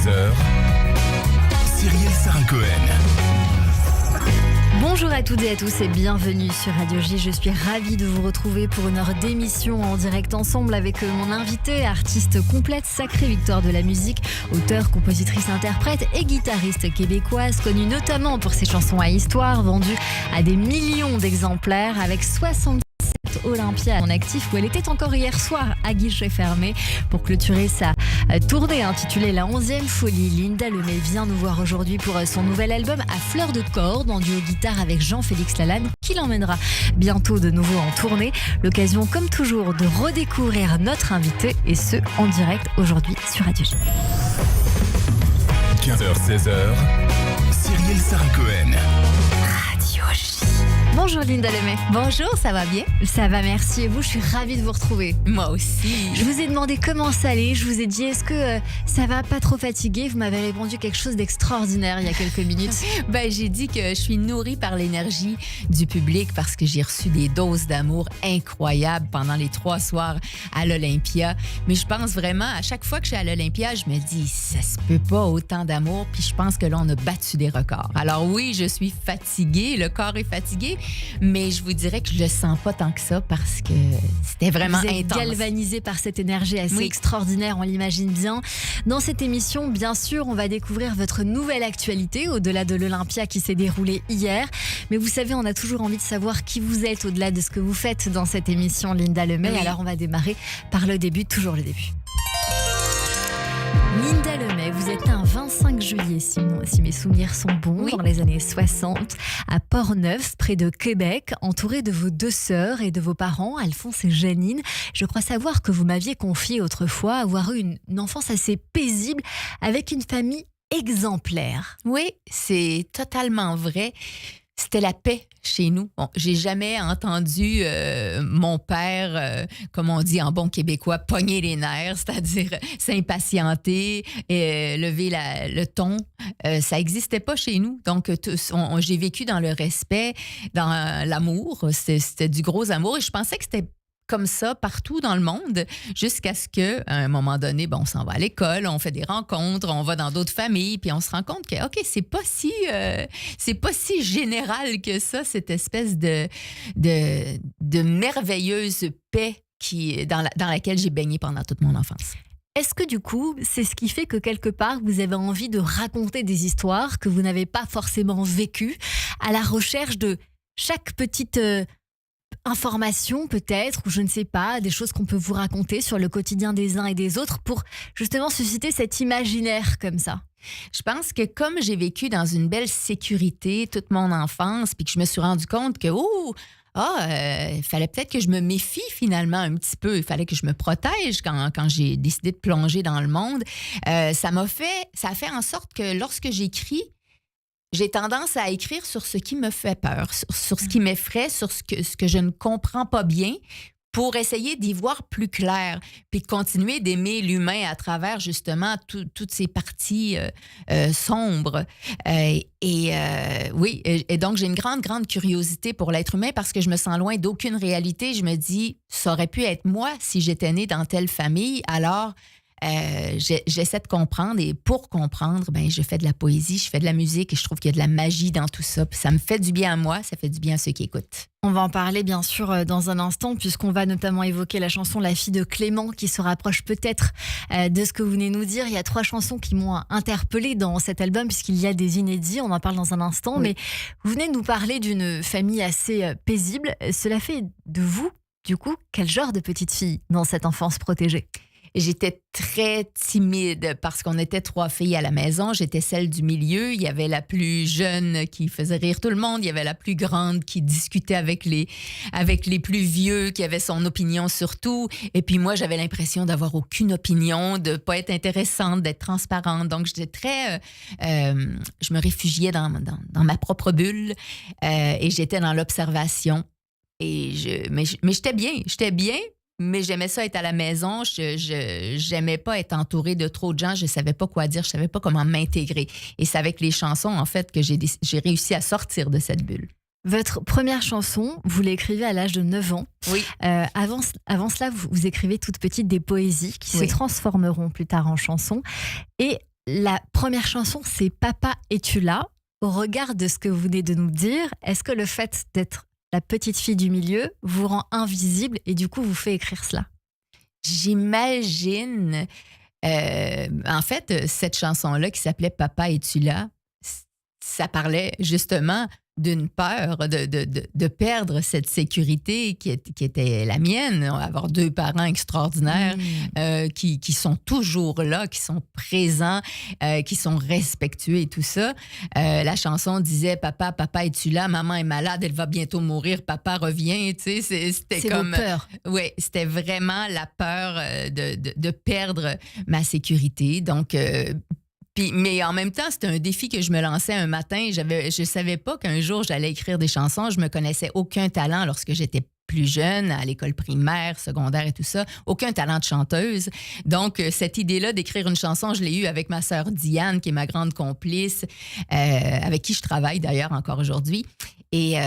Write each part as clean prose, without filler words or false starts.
16h, Cyrielle Sarah-Cohen. Bonjour à toutes et à tous et bienvenue sur Radio J. Je suis ravie de vous retrouver pour une heure d'émission en direct ensemble avec mon invité, artiste complète, sacrée victoire de la musique, auteure, compositrice, interprète et guitariste québécoise, connue notamment pour ses chansons à histoire, vendues à des millions d'exemplaires avec 67 Olympia en actif où elle était encore hier soir à guichet fermé pour clôturer sa tournée intitulée La 11e Folie. Linda Lemay vient nous voir aujourd'hui pour son nouvel album à fleur de corde en duo guitare avec Jean-Félix Lalanne qui l'emmènera bientôt de nouveau en tournée. L'occasion comme toujours de redécouvrir notre invité et ce en direct aujourd'hui sur Radio J. 15h-16h, Cyrielle Sarah-Cohen. Radio J. Bonjour Linda Lemay. Bonjour, ça va bien? Ça va, merci. Et vous, je suis ravie de vous retrouver. Moi aussi. Je vous ai demandé comment ça allait. Je vous ai dit, est-ce que ça va pas trop fatiguer? Vous m'avez répondu quelque chose d'extraordinaire il y a quelques minutes. J'ai dit que je suis nourrie par l'énergie du public parce que j'ai reçu des doses d'amour incroyables pendant les 3 soirs à l'Olympia. Mais je pense vraiment, à chaque fois que je suis à l'Olympia, je me dis, ça se peut pas autant d'amour. Puis je pense que là, on a battu des records. Alors oui, je suis fatiguée, le corps est fatigué. Mais je vous dirais que je le sens pas tant que ça parce que c'était vraiment intense. Vous êtes galvanisé par cette énergie assez extraordinaire, on l'imagine bien. Dans cette émission, bien sûr, on va découvrir votre nouvelle actualité au-delà de l'Olympia qui s'est déroulée hier. Mais vous savez, on a toujours envie de savoir qui vous êtes au-delà de ce que vous faites dans cette émission, Linda Lemay. Oui. Alors on va démarrer par le début, toujours le début. Linda Lemay, vous êtes née un 25 juillet, si mes souvenirs sont bons, dans les années 60, à Portneuf, près de Québec, entourée de vos 2 sœurs et de vos parents, Alphonse et Janine. Je crois savoir que vous m'aviez confié autrefois avoir eu une enfance assez paisible avec une famille exemplaire. Oui, c'est totalement vrai. C'était la paix chez nous. Bon, j'ai jamais entendu mon père, comme on dit en bon québécois, pogner les nerfs, c'est-à-dire s'impatienter, lever le ton. Ça n'existait pas chez nous. Donc, j'ai vécu dans le respect, dans l'amour. C'était du gros amour et je pensais que c'était comme ça partout dans le monde, jusqu'à ce qu'à un moment donné, on s'en va à l'école, on fait des rencontres, on va dans d'autres familles, puis on se rend compte que, OK, c'est pas si général que ça, cette espèce de merveilleuse paix dans laquelle j'ai baigné pendant toute mon enfance. Est-ce que du coup, c'est ce qui fait que quelque part, vous avez envie de raconter des histoires que vous n'avez pas forcément vécues, à la recherche de chaque petite information peut-être, ou je ne sais pas, des choses qu'on peut vous raconter sur le quotidien des uns et des autres pour justement susciter cet imaginaire comme ça? Je pense que comme j'ai vécu dans une belle sécurité toute mon enfance, puis que je me suis rendu compte que, il fallait peut-être que je me méfie finalement un petit peu. Il fallait que je me protège quand j'ai décidé de plonger dans le monde. Ça a fait en sorte que lorsque j'écris, j'ai tendance à écrire sur ce qui me fait peur, sur ce qui m'effraie, sur ce que je ne comprends pas bien, pour essayer d'y voir plus clair, puis de continuer d'aimer l'humain à travers justement toutes ces parties sombres. Et donc j'ai une grande, grande curiosité pour l'être humain parce que je me sens loin d'aucune réalité. Je me dis, ça aurait pu être moi si j'étais née dans telle famille, alors j'essaie de comprendre et pour comprendre, je fais de la poésie, je fais de la musique et je trouve qu'il y a de la magie dans tout ça. Puis ça me fait du bien à moi, ça fait du bien à ceux qui écoutent. On va en parler bien sûr dans un instant puisqu'on va notamment évoquer la chanson La fille de Clément qui se rapproche peut-être de ce que vous venez nous dire. Il y a 3 chansons qui m'ont interpellée dans cet album puisqu'il y a des inédits, on en parle dans un instant. Oui. Mais vous venez de nous parler d'une famille assez paisible. Cela fait de vous, du coup, quel genre de petite fille dans cette enfance protégée? J'étais très timide parce qu'on était 3 filles à la maison. J'étais celle du milieu. Il y avait la plus jeune qui faisait rire tout le monde. Il y avait la plus grande qui discutait avec les plus vieux, qui avait son opinion sur tout. Et puis moi, j'avais l'impression d'avoir aucune opinion, de pas être intéressante, d'être transparente. Donc, j'étais très... je me réfugiais dans ma propre bulle et j'étais dans l'observation. Mais j'étais bien. Mais j'aimais ça être à la maison. J'aimais pas être entourée de trop de gens. Je savais pas quoi dire. Je savais pas comment m'intégrer. Et c'est avec les chansons, en fait, que j'ai réussi à sortir de cette bulle. Votre première chanson, vous l'écrivez à l'âge de 9 ans. Oui. Avant cela, vous écrivez toute petite des poésies qui se transformeront plus tard en chansons. Et La première chanson, c'est Papa, es-tu là? Au regard de ce que vous venez de nous dire, est-ce que le fait d'être la petite fille du milieu vous rend invisible et du coup vous fait écrire cela? J'imagine. En fait, cette chanson-là qui s'appelait Papa, es-tu là? Ça parlait justement d'une peur de perdre cette sécurité qui était la mienne, avoir 2 parents extraordinaires qui sont toujours là, qui sont présents, qui sont respectueux et tout ça. La chanson disait « Papa, papa, es-tu là? Maman est malade, elle va bientôt mourir, papa revient. » Tu sais, c'était comme... C'est peur. Oui, c'était vraiment la peur de perdre ma sécurité. Donc... mais en même temps, c'était un défi que je me lançais un matin. Je savais pas qu'un jour, j'allais écrire des chansons. Je me connaissais aucun talent lorsque j'étais plus jeune, à l'école primaire, secondaire et tout ça. Aucun talent de chanteuse. Donc, cette idée-là d'écrire une chanson, je l'ai eue avec ma sœur Diane, qui est ma grande complice, avec qui je travaille d'ailleurs encore aujourd'hui. Et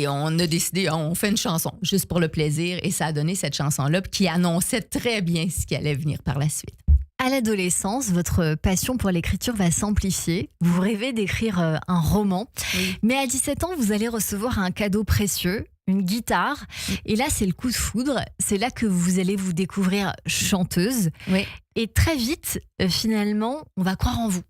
on a décidé, on fait une chanson, juste pour le plaisir. Et ça a donné cette chanson-là qui annonçait très bien ce qui allait venir par la suite. À l'adolescence, votre passion pour l'écriture va s'amplifier. Vous rêvez d'écrire un roman. Oui. Mais à 17 ans, vous allez recevoir un cadeau précieux, une guitare. Et là, c'est le coup de foudre. C'est là que vous allez vous découvrir chanteuse. Oui. Et très vite, finalement, on va croire en vous.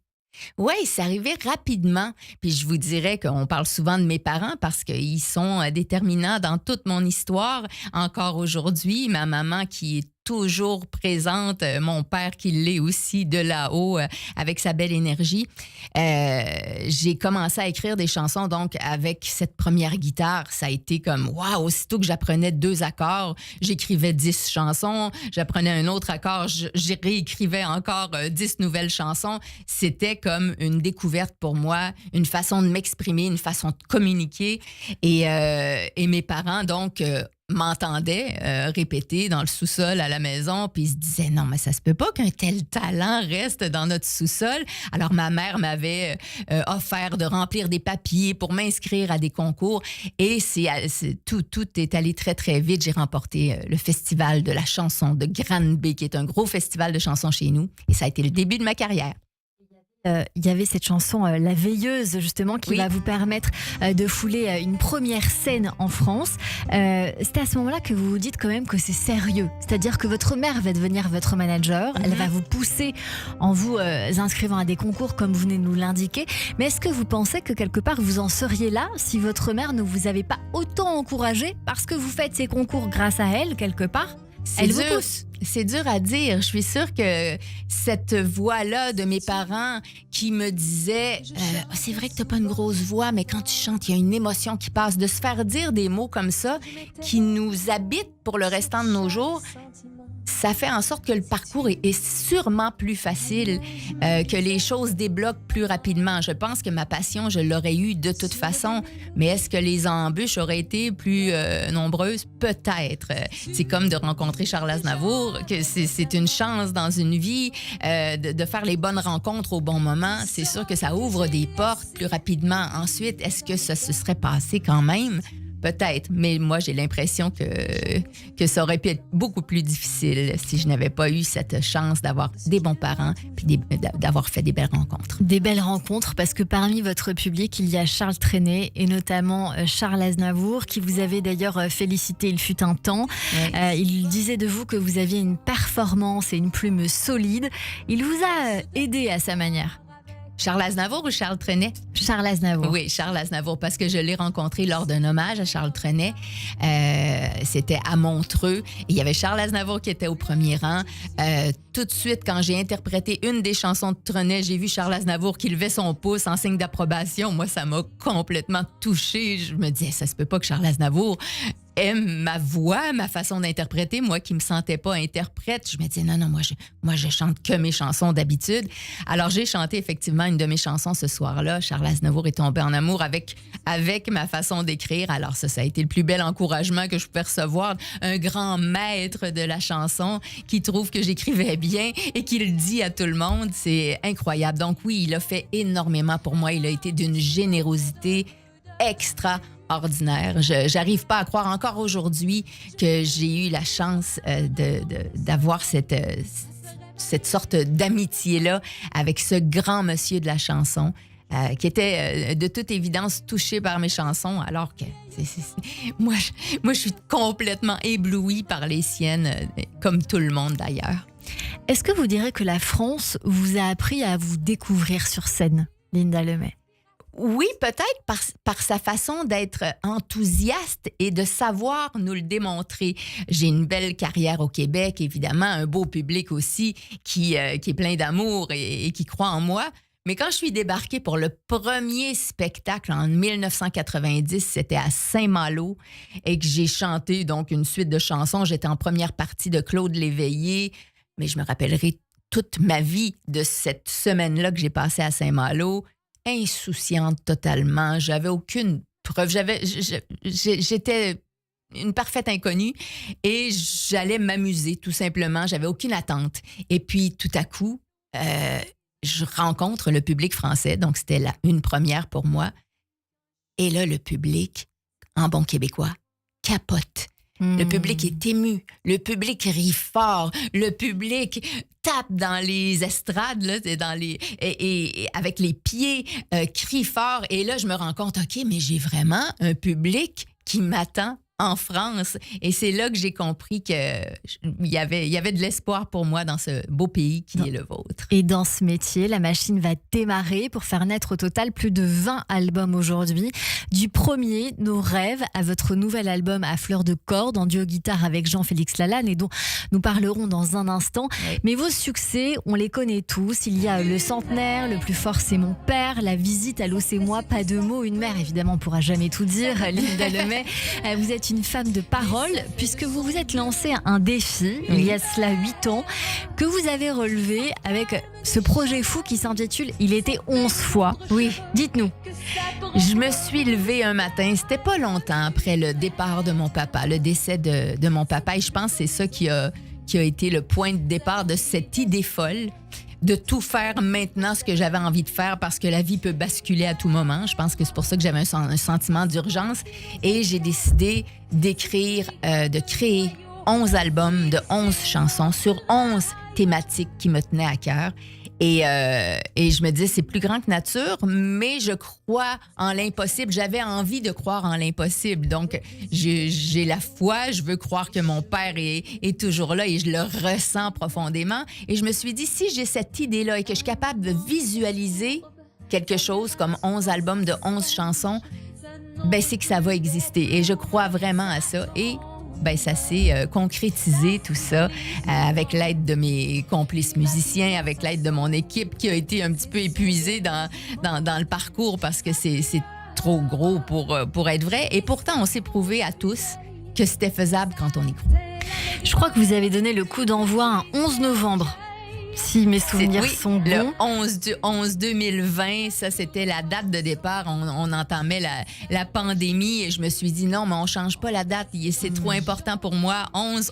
Oui, c'est arrivé rapidement. Puis je vous dirais qu'on parle souvent de mes parents parce qu'ils sont déterminants dans toute mon histoire. Encore aujourd'hui, ma maman qui est toujours présente, mon père qui l'est aussi de là-haut avec sa belle énergie. J'ai commencé à écrire des chansons donc avec cette première guitare. Ça a été comme waouh, aussitôt que j'apprenais 2 accords, j'écrivais 10 chansons, j'apprenais un autre accord, je réécrivais encore 10 nouvelles chansons. C'était comme une découverte pour moi, une façon de m'exprimer, une façon de communiquer. Et mes parents donc m'entendait répéter dans le sous-sol à la maison, puis ils se disaient non, mais ça se peut pas qu'un tel talent reste dans notre sous-sol. Alors ma mère m'avait offert de remplir des papiers pour m'inscrire à des concours et tout est allé très très vite. J'ai remporté le festival de la chanson de Granby, qui est un gros festival de chansons chez nous, et ça a été le début de ma carrière. Il y avait cette chanson La Veilleuse justement qui va vous permettre de fouler une première scène en France. C'est à ce moment-là que vous vous dites quand même que c'est sérieux. C'est-à-dire que votre mère va devenir votre manager. Elle va vous pousser en vous inscrivant à des concours comme vous venez de nous l'indiquer. Mais est-ce que vous pensez que quelque part vous en seriez là si votre mère ne vous avait pas autant encouragé parce que vous faites ces concours grâce à elle quelque part? Elle vous pousse. C'est dur à dire. Je suis sûre que cette voix-là de mes parents qui me disait c'est vrai que t'as pas une grosse voix, mais quand tu chantes, il y a une émotion qui passe. De se faire dire des mots comme ça qui nous habitent pour le restant de nos jours, ça fait en sorte que le parcours est sûrement plus facile, que les choses débloquent plus rapidement. Je pense que ma passion, je l'aurais eue de toute façon, mais est-ce que les embûches auraient été plus nombreuses? Peut-être. C'est comme de rencontrer Charles Aznavour, que c'est une chance dans une vie de faire les bonnes rencontres au bon moment. C'est sûr que ça ouvre des portes plus rapidement. Ensuite, est-ce que ça se serait passé quand même? Peut-être, mais moi, j'ai l'impression que ça aurait pu être beaucoup plus difficile si je n'avais pas eu cette chance d'avoir des bons parents puis d'avoir fait des belles rencontres. Des belles rencontres, parce que parmi votre public, il y a Charles Trenet et notamment Charles Aznavour, qui vous avait d'ailleurs félicité, il fut un temps. Ouais. Il disait de vous que vous aviez une performance et une plume solide. Il vous a aidé à sa manière. Charles Aznavour ou Charles Trenet? Charles Aznavour. Oui, Charles Aznavour, parce que je l'ai rencontré lors d'un hommage à Charles Trenet. C'était à Montreux. Et il y avait Charles Aznavour qui était au premier rang. Tout de suite, quand j'ai interprété une des chansons de Trenet, j'ai vu Charles Aznavour qui levait son pouce en signe d'approbation. Moi, ça m'a complètement touchée. Je me disais, ça se peut pas que Charles Aznavour aime ma voix, ma façon d'interpréter. Moi qui me sentais pas interprète, je me disais non, moi je chante que mes chansons d'habitude. Alors j'ai chanté effectivement une de mes chansons ce soir-là. Charles Aznavour est tombé en amour avec ma façon d'écrire. Alors ça a été le plus bel encouragement que je pouvais recevoir. Un grand maître de la chanson qui trouve que j'écrivais bien et qui le dit à tout le monde. C'est incroyable. Donc oui, il a fait énormément pour moi. Il a été d'une générosité extraordinaire. J'arrive pas à croire encore aujourd'hui que j'ai eu la chance d'avoir ce cette sorte d'amitié-là avec ce grand monsieur de la chanson. Qui était de toute évidence touché par mes chansons, alors que moi, je suis complètement éblouie par les siennes, comme tout le monde d'ailleurs. Est-ce que vous direz que la France vous a appris à vous découvrir sur scène, Linda Lemay? Oui, peut-être par sa façon d'être enthousiaste et de savoir nous le démontrer. J'ai une belle carrière au Québec, évidemment, un beau public aussi qui est plein d'amour et qui croit en moi. Mais quand je suis débarquée pour le premier spectacle en 1990, c'était à Saint-Malo et que j'ai chanté donc une suite de chansons. J'étais en première partie de Claude Léveillé, mais je me rappellerai toute ma vie de cette semaine-là que j'ai passée à Saint-Malo, insouciante totalement. J'avais aucune preuve. J'étais une parfaite inconnue et j'allais m'amuser tout simplement. J'avais aucune attente. Et puis tout à coup, je rencontre le public français, donc c'était une première pour moi. Et là, le public, en bon québécois, capote. Le public est ému, le public rit fort, le public tape dans les estrades, là, et avec les pieds, crie fort. Et là, je me rends compte, OK, mais j'ai vraiment un public qui m'attend en France. Et c'est là que j'ai compris qu'il y avait de l'espoir pour moi dans ce beau pays qui est le vôtre. Et dans ce métier, la machine va démarrer pour faire naître au total plus de 20 albums aujourd'hui. Du premier, Nos rêves, à votre nouvel album à fleur de corde, en duo guitare avec Jean-Félix Lalanne, et dont nous parlerons dans un instant. Oui. Mais vos succès, on les connaît tous. Il y a Le Centenaire, Le plus fort c'est mon père, La visite, Allô c'est moi, Pas de mots, Une mère, évidemment on ne pourra jamais tout dire, Linda Lemay. Vous êtes une femme de parole, puisque vous vous êtes lancé un défi, il y a cela 8 ans, que vous avez relevé avec ce projet fou qui s'intitule « Il était 11 fois ». Oui, dites-nous. Je me suis levée un matin, c'était pas longtemps après le départ de mon papa, le décès de mon papa, et je pense que c'est ça qui a été le point de départ de cette idée folle de tout faire maintenant ce que j'avais envie de faire parce que la vie peut basculer à tout moment. Je pense que c'est pour ça que j'avais un sentiment d'urgence et j'ai décidé de créer 11 albums de 11 chansons sur 11 thématiques qui me tenaient à cœur. Et je me disais, c'est plus grand que nature, mais je crois en l'impossible. J'avais envie de croire en l'impossible. Donc, j'ai la foi, je veux croire que mon père est toujours là et je le ressens profondément. Et je me suis dit, si j'ai cette idée-là et que je suis capable de visualiser quelque chose comme 11 albums de 11 chansons, ben c'est que ça va exister. Et je crois vraiment à ça. Et ben ça s'est concrétisé tout ça avec l'aide de mes complices musiciens, avec l'aide de mon équipe qui a été un petit peu épuisée dans le parcours parce que c'est trop gros pour être vrai. Et pourtant, on s'est prouvé à tous que c'était faisable quand on y croit. Je crois que vous avez donné le coup d'envoi un 11 novembre. Si mes souvenirs sont bons. Le 11 2020, ça, c'était la date de départ. On entamait la pandémie et je me suis dit non, mais on change pas la date. C'est trop important pour moi. 11,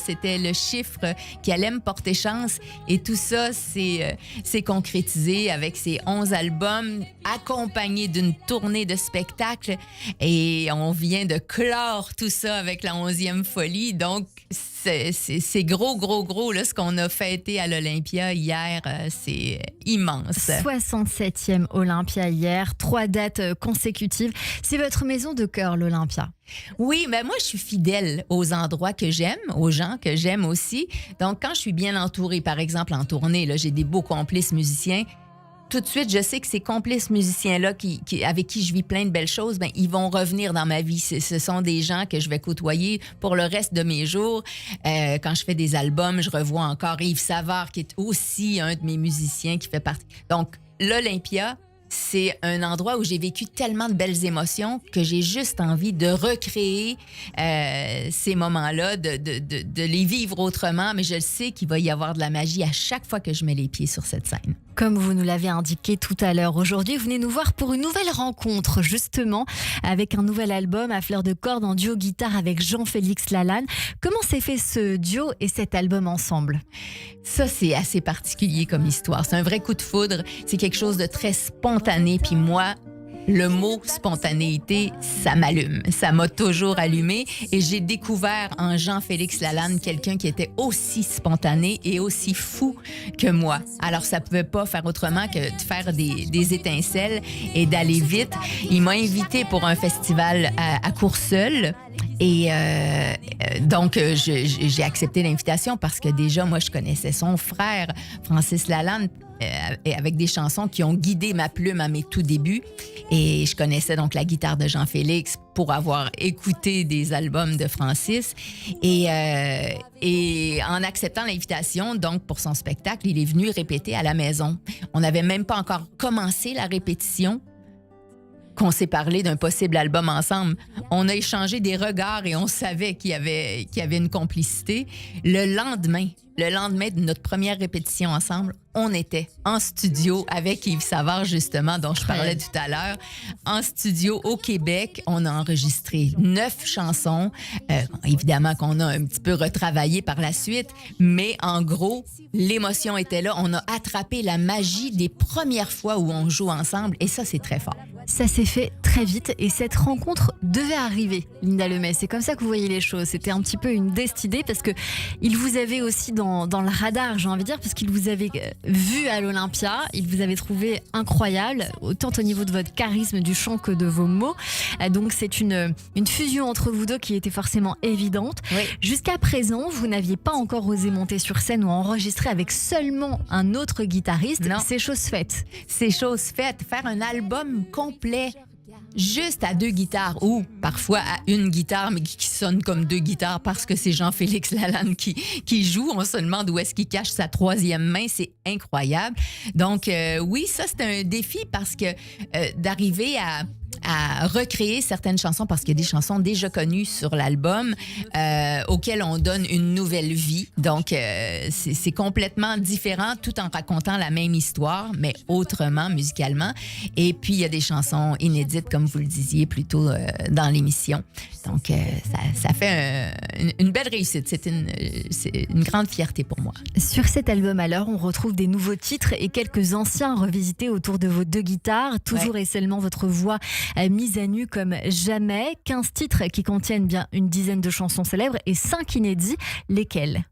c'était le chiffre qui allait me porter chance. Et tout ça, c'est concrétisé avec ces 11 albums accompagnés d'une tournée de spectacles. Et on vient de clore tout ça avec la 11e folie. Donc, c'est gros, là, ce qu'on a fêté à l'Olympia hier, c'est immense. 67e Olympia hier, 3 dates consécutives. C'est votre maison de cœur, l'Olympia. Oui, mais moi, je suis fidèle aux endroits que j'aime, aux gens que j'aime aussi. Donc, quand je suis bien entourée, par exemple, en tournée, là, j'ai des beaux complices musiciens. Tout de suite, je sais que ces complices musiciens-là avec qui je vis plein de belles choses, ben, ils vont revenir dans ma vie. Ce sont des gens que je vais côtoyer pour le reste de mes jours. Quand je fais des albums, je revois encore Yves Savard, qui est aussi un de mes musiciens qui fait partie. Donc, l'Olympia, c'est un endroit où j'ai vécu tellement de belles émotions que j'ai juste envie de recréer ces moments-là, de les vivre autrement. Mais je sais qu'il va y avoir de la magie à chaque fois que je mets les pieds sur cette scène. Comme vous nous l'avez indiqué tout à l'heure, aujourd'hui, vous venez nous voir pour une nouvelle rencontre, justement, avec un nouvel album à fleur de corde en duo guitare avec Jean-Félix Lalanne. Comment s'est fait ce duo et cet album ensemble? Ça, c'est assez particulier comme histoire. C'est un vrai coup de foudre. C'est quelque chose de très spontané. Puis moi, le mot spontanéité, ça m'allume. Ça m'a toujours allumé et j'ai découvert en Jean-Félix Lalanne quelqu'un qui était aussi spontané et aussi fou que moi. Alors, ça pouvait pas faire autrement que de faire des étincelles et d'aller vite. Il m'a invité pour un festival à Courseulles. Et donc, j'ai accepté l'invitation parce que déjà, moi, je connaissais son frère, Francis Lalanne, avec des chansons qui ont guidé ma plume à mes tout débuts. Et je connaissais donc la guitare de Jean-Félix pour avoir écouté des albums de Francis. Et en acceptant l'invitation, donc pour son spectacle, il est venu répéter à la maison. On n'avait même pas encore commencé la répétition qu'on s'est parlé d'un possible album ensemble. On a échangé des regards et on savait qu'il y avait une complicité. Le lendemain de notre première répétition ensemble, on était en studio avec Yves Savard, justement, dont je parlais tout à l'heure. En studio au Québec, on a enregistré 9 chansons. Évidemment qu'on a un petit peu retravaillé par la suite, mais en gros, l'émotion était là. On a attrapé la magie des premières fois où on joue ensemble et ça, c'est très fort. Ça s'est fait très vite et cette rencontre devait arriver, Linda Lemay. C'est comme ça que vous voyez les choses. C'était un petit peu une destinée parce que il vous avait aussi dans le radar, j'ai envie de dire, parce qu'il vous avait vu à l'Olympia. Il vous avait trouvé incroyable, autant au niveau de votre charisme du chant que de vos mots. Donc c'est une fusion entre vous deux qui était forcément évidente. Oui. Jusqu'à présent, vous n'aviez pas encore osé monter sur scène ou enregistrer avec seulement un autre guitariste. Non. C'est chose faite. C'est chose faite. Faire un album complet juste à 2 guitares ou parfois à une guitare, mais qui sonne comme 2 guitares parce que c'est Jean-Félix Lalanne qui joue. On se demande où est-ce qu'il cache sa 3e main. C'est incroyable. Donc, oui, ça, c'est un défi parce que d'arriver à recréer certaines chansons, parce qu'il y a des chansons déjà connues sur l'album auxquelles on donne une nouvelle vie. Donc, c'est complètement différent tout en racontant la même histoire, mais autrement, musicalement. Et puis, il y a des chansons inédites, comme vous le disiez plus tôt dans l'émission. Donc, ça fait une belle réussite. C'est une grande fierté pour moi. Sur cet album, alors, on retrouve des nouveaux titres et quelques anciens revisités autour de vos 2 guitares. Toujours et seulement votre voix mise à nu comme jamais. 15 titres qui contiennent bien une dizaine de chansons célèbres et 5 inédits. Lesquels?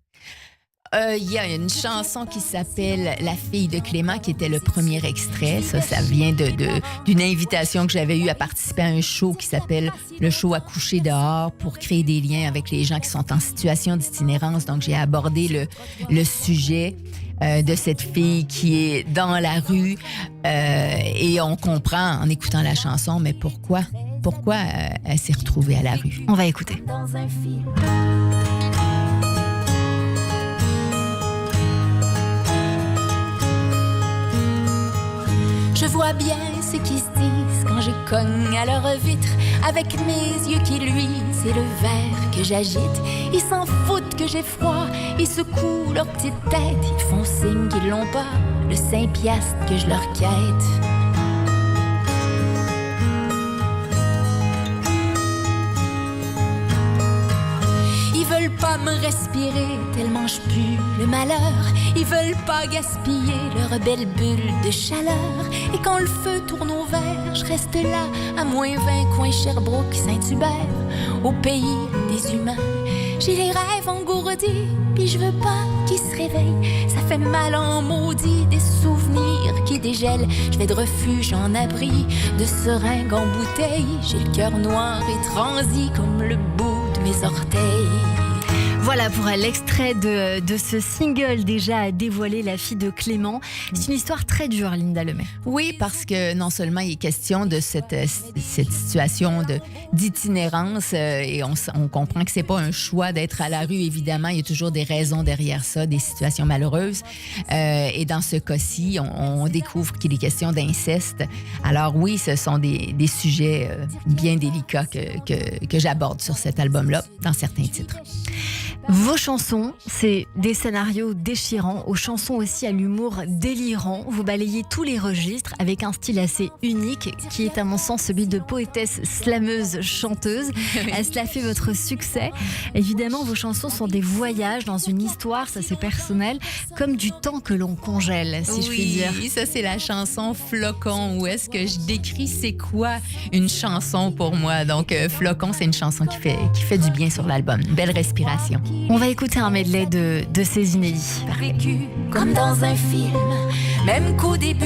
Il y a une chanson qui s'appelle « La fille de Clément » qui était le premier extrait. Ça vient d'une invitation que j'avais eue à participer à un show qui s'appelle « Le show à coucher dehors » pour créer des liens avec les gens qui sont en situation d'itinérance. Donc, j'ai abordé le sujet de cette fille qui est dans la rue et on comprend en écoutant la chanson, mais pourquoi elle s'est retrouvée à la rue. On va écouter. Dans un film. Je vois bien ce qu'ils se disent quand je cogne à leur vitre avec mes yeux qui luisent et le verre que j'agite. Ils s'en foutent que j'ai froid, ils secouent leur petite tête. Ils font signe qu'ils l'ont pas, le 5 piastres que je leur quête. Ils veulent pas me respirer tellement je pue le malheur. Ils veulent pas gaspiller leur belle bulle de chaleur. Et quand le feu tourne au vert, je reste là à -20 coin Sherbrooke, Saint-Hubert, au pays des humains. J'ai les rêves engourdis, puis je veux pas qu'ils se réveillent. Ça fait mal en maudit, des souvenirs qui dégèlent. Je vais de refuge en abri, de seringue en bouteille. J'ai le cœur noir et transi comme le bout de mes orteils. Voilà pour l'extrait de ce single déjà dévoilé, La fille de Clément. C'est une histoire très dure, Linda Lemay. Oui, parce que non seulement il est question de cette situation d'itinérance et on comprend que c'est pas un choix d'être à la rue, évidemment. Il y a toujours des raisons derrière ça, des situations malheureuses. Et dans ce cas-ci, on découvre qu'il est question d'inceste. Alors oui, ce sont des sujets bien délicats que j'aborde sur cet album-là, dans certains titres. Vos chansons, c'est des scénarios déchirants, aux chansons aussi à l'humour délirant. Vous balayez tous les registres avec un style assez unique qui est à mon sens celui de poétesse, slameuse, chanteuse. Cela fait votre succès. Évidemment, vos chansons sont des voyages dans une histoire, ça c'est personnel, comme du temps que l'on congèle, si je puis dire. Oui, ça c'est la chanson Flocon, où est-ce que je décris c'est quoi une chanson pour moi. Donc Flocon, c'est une chanson qui fait du bien sur l'album. Une belle respiration. On va écouter un medley de ces inédits. Vécu comme dans un film, même qu'au début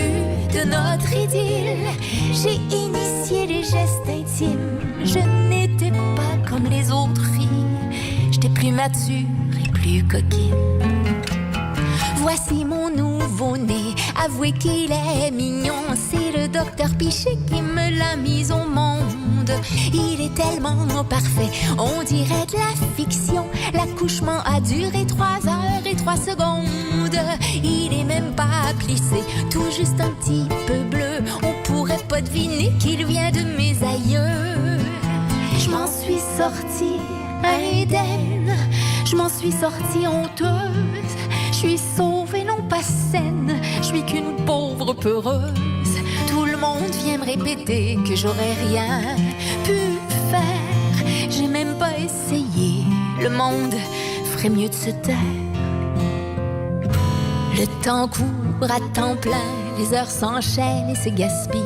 de notre idylle, j'ai initié les gestes intimes. Je n'étais pas comme les autres filles, j'étais plus mature et plus coquine. Voici mon nouveau-né, avouez qu'il est mignon. C'est le docteur Pichet qui me l'a mis au monde. Il est tellement parfait, on dirait de la fiction. L'accouchement a duré 3 heures et 3 secondes. Il est même pas plissé, tout juste un petit peu bleu. On pourrait pas deviner qu'il vient de mes aïeux. Je m'en suis sortie à Éden, je m'en suis sortie honteuse. Je suis sauvée, non pas saine, je suis qu'une pauvre peureuse. Tout le monde vient me répéter que j'aurais rien pu faire. J'ai même pas essayé, le monde ferait mieux de se taire. Le temps court à temps plein, les heures s'enchaînent et se gaspillent.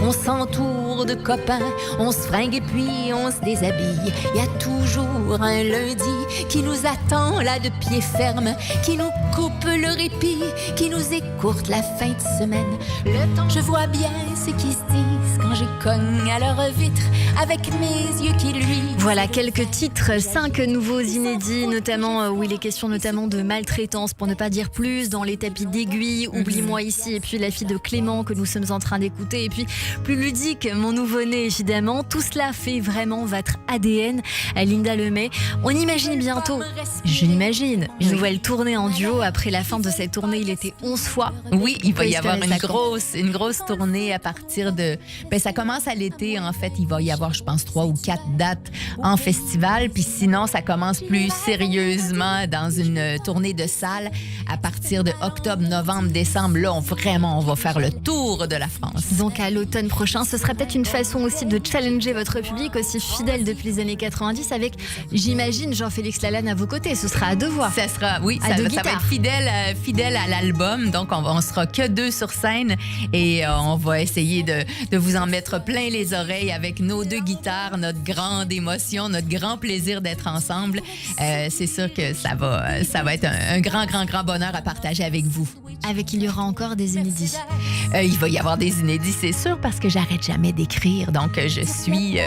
On s'entoure de copains, on se fringue et puis on se déshabille. Il y a toujours un lundi qui nous attend là de pied ferme, qui nous coupe le répit, qui nous écourte la fin de semaine. Le temps, je vois bien ce qui se disent quand je cogne à leur vitre avec mes yeux qui luisent. Voilà quelques titres, 5 nouveaux inédits, notamment où il est question notamment de maltraitance, pour ne pas dire plus, dans les tapis d'aiguille, Oublie-moi ici, et puis La fille de Clément que nous sommes en train d'écouter, et puis plus ludique, Mon nouveau-né évidemment. Tout cela fait vraiment votre ADN à Linda Lemay. On imagine bientôt, je l'imagine, une nouvelle tournée en duo. Après la fin de cette tournée, il était 11 fois. Oui, il va y avoir une grosse tournée à partir de... ça commence à l'été, en fait. Il va y avoir, je pense, 3 ou 4 dates en festival. Puis sinon, ça commence plus sérieusement dans une tournée de salle à partir de octobre, novembre, décembre. Là, on va faire le tour de la France. Donc à l'automne prochain, ce sera peut-être une façon aussi de challenger votre public aussi fidèle depuis les années 90 avec, j'imagine, Jean-Félix Lalanne à vos côtés. Ce sera à 2 voix. Ça sera, oui, ça va être fidèle à l'album. Donc, on sera que 2 sur scène et on va essayer de vous en mettre plein les oreilles avec nos 2 guitares, notre grande émotion, notre grand plaisir d'être ensemble. C'est sûr que ça va être un grand bonheur à partager avec vous. Il y aura encore des inédits. Il va y avoir des inédits, c'est sûr, parce que j'arrête jamais d'écrire. Donc, je suis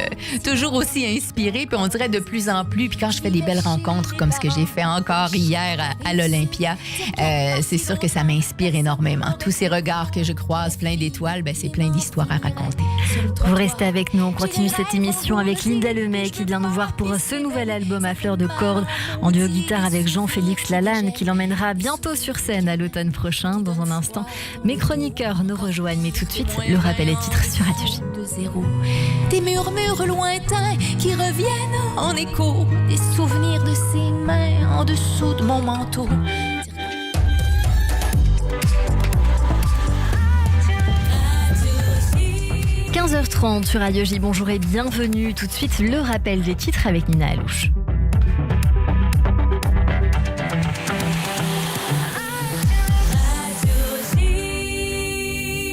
toujours aussi inspirée, puis on dirait de plus en plus. Puis quand je fais des belles rencontres, comme ce que j'ai fait encore hier à l'Olympia, c'est sûr que ça m'inspire énormément. Tous ces regards que je croise, plein d'étoiles, c'est plein d'histoires à raconter. Vous restez avec nous, on continue cette émission avec Linda Lemay qui vient nous voir pour ce nouvel album à fleurs de cordes en duo guitare avec Jean-Félix Lalanne qui l'emmènera bientôt sur scène à l'automne prochain. Dans un instant, mes chroniqueurs nous rejoignent, mais tout de suite, le rappel et titre sur Radio J. Des murmures lointains qui reviennent en écho, des souvenirs de ses mains en dessous de mon manteau. 15h30 sur Radio J. Bonjour et bienvenue. Tout de suite, le rappel des titres avec Nina Alouche.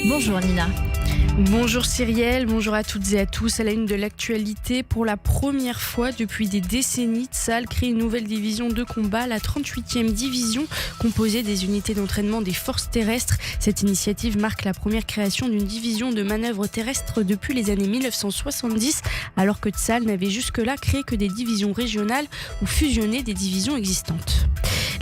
Bonjour Nina. Bonjour Cyrielle, bonjour à toutes et à tous. À la une de l'actualité, pour la première fois depuis des décennies, TSAL crée une nouvelle division de combat, la 38e division, composée des unités d'entraînement des forces terrestres. Cette initiative marque la première création d'une division de manœuvre terrestre depuis les années 1970, alors que TSAL n'avait jusque-là créé que des divisions régionales ou fusionné des divisions existantes.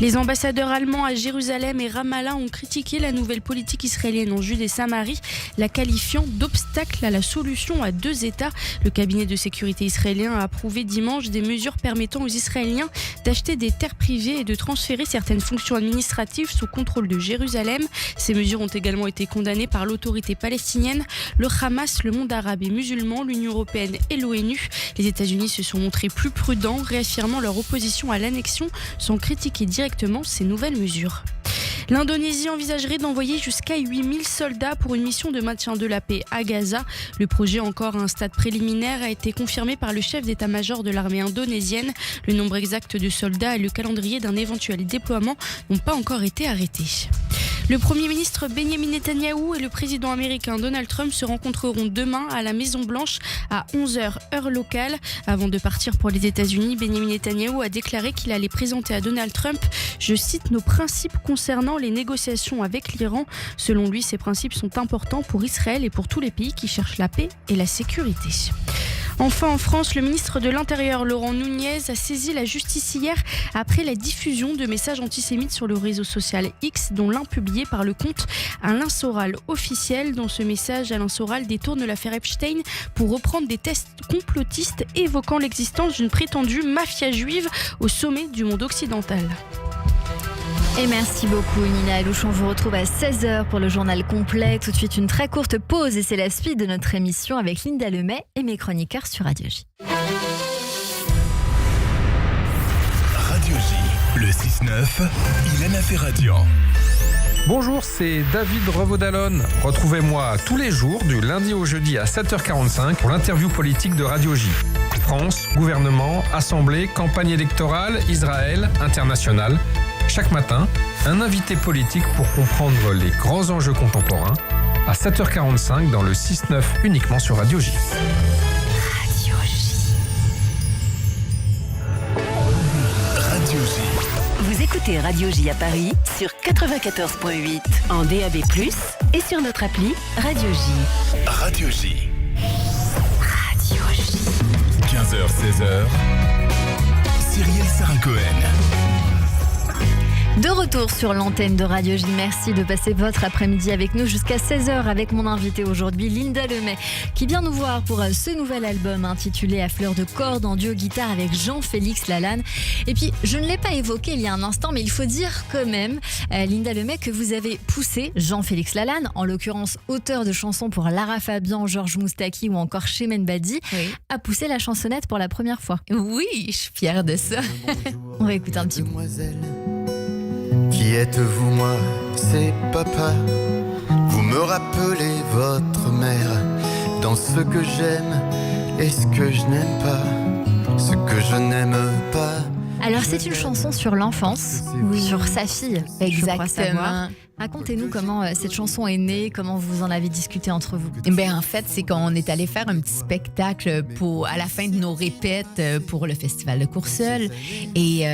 Les ambassadeurs allemands à Jérusalem et Ramallah ont critiqué la nouvelle politique israélienne en Judée et Samarie, la qualifiant d'obstacle à la solution à 2 États. Le cabinet de sécurité israélien a approuvé dimanche des mesures permettant aux Israéliens d'acheter des terres privées et de transférer certaines fonctions administratives sous contrôle de Jérusalem. Ces mesures ont également été condamnées par l'autorité palestinienne, le Hamas, le monde arabe et musulman, l'Union européenne et l'ONU. Les États-Unis se sont montrés plus prudents, réaffirmant leur opposition à l'annexion sans critiquer directement ces nouvelles mesures. L'Indonésie envisagerait d'envoyer jusqu'à 8000 soldats pour une mission de maintien de la paix à Gaza. Le projet, encore à un stade préliminaire, a été confirmé par le chef d'état-major de l'armée indonésienne. Le nombre exact de soldats et le calendrier d'un éventuel déploiement n'ont pas encore été arrêtés. Le Premier ministre Benjamin Netanyahou et le président américain Donald Trump se rencontreront demain à la Maison-Blanche à 11h heure locale. Avant de partir pour les États-Unis, Benjamin Netanyahou a déclaré qu'il allait présenter à Donald Trump, je cite, nos principes concernant les négociations avec l'Iran. Selon lui, ces principes sont importants pour Israël et pour tous les pays qui cherchent la paix et la sécurité. Enfin, en France, le ministre de l'Intérieur, Laurent Nunez, a saisi la justice hier après la diffusion de messages antisémites sur le réseau social X, dont l'un publié par le compte Alain Soral officiel. Dans ce message, Alain Soral détourne l'affaire Epstein pour reprendre des thèses complotistes évoquant l'existence d'une prétendue mafia juive au sommet du monde occidental. Et merci beaucoup Nina Alouche, on vous retrouve à 16h pour le journal complet. Tout de suite une très courte pause et c'est la suite de notre émission avec Linda Lemay et mes chroniqueurs sur Radio J. Radio J, le 6-9, Ilana Ferradian. Bonjour, c'est David Revaud-Dallon. Retrouvez-moi tous les jours, du lundi au jeudi à 7h45 pour l'interview politique de Radio J. France, gouvernement, assemblée, campagne électorale, Israël, international. Chaque matin, un invité politique pour comprendre les grands enjeux contemporains à 7h45 dans le 6-9 uniquement sur Radio J. Radio J. Radio J. Vous écoutez Radio J à Paris sur 94.8 en DAB+, et sur notre appli Radio J. Radio J. Radio J. 15h, 16h. Cyrielle Sarah-Cohen. De retour sur l'antenne de Radio J. Merci de passer votre après-midi avec nous jusqu'à 16h avec mon invité aujourd'hui, Linda Lemay, qui vient nous voir pour ce nouvel album intitulé À fleur de corde en duo guitare avec Jean-Félix Lalanne. Et puis, je ne l'ai pas évoqué il y a un instant, mais il faut dire quand même, Linda Lemay, que vous avez poussé Jean-Félix Lalanne, en l'occurrence auteur de chansons pour Lara Fabian, Georges Moustaki ou encore Chemène Badi, à pousser la chansonnette pour la première fois. Oui, je suis fière de ça. On va écouter un petit peu. Qui êtes-vous, moi, c'est papa. Vous me rappelez votre mère dans ce que j'aime et ce que je n'aime pas, ce que je n'aime pas. Alors c'est une chanson sur l'enfance, sur sa fille. Exactement. Racontez-nous comment cette chanson est née, comment vous en avez discuté entre vous. En fait, c'est qu'on est allé faire un petit spectacle à la fin de nos répètes pour le Festival de Courseulles. Et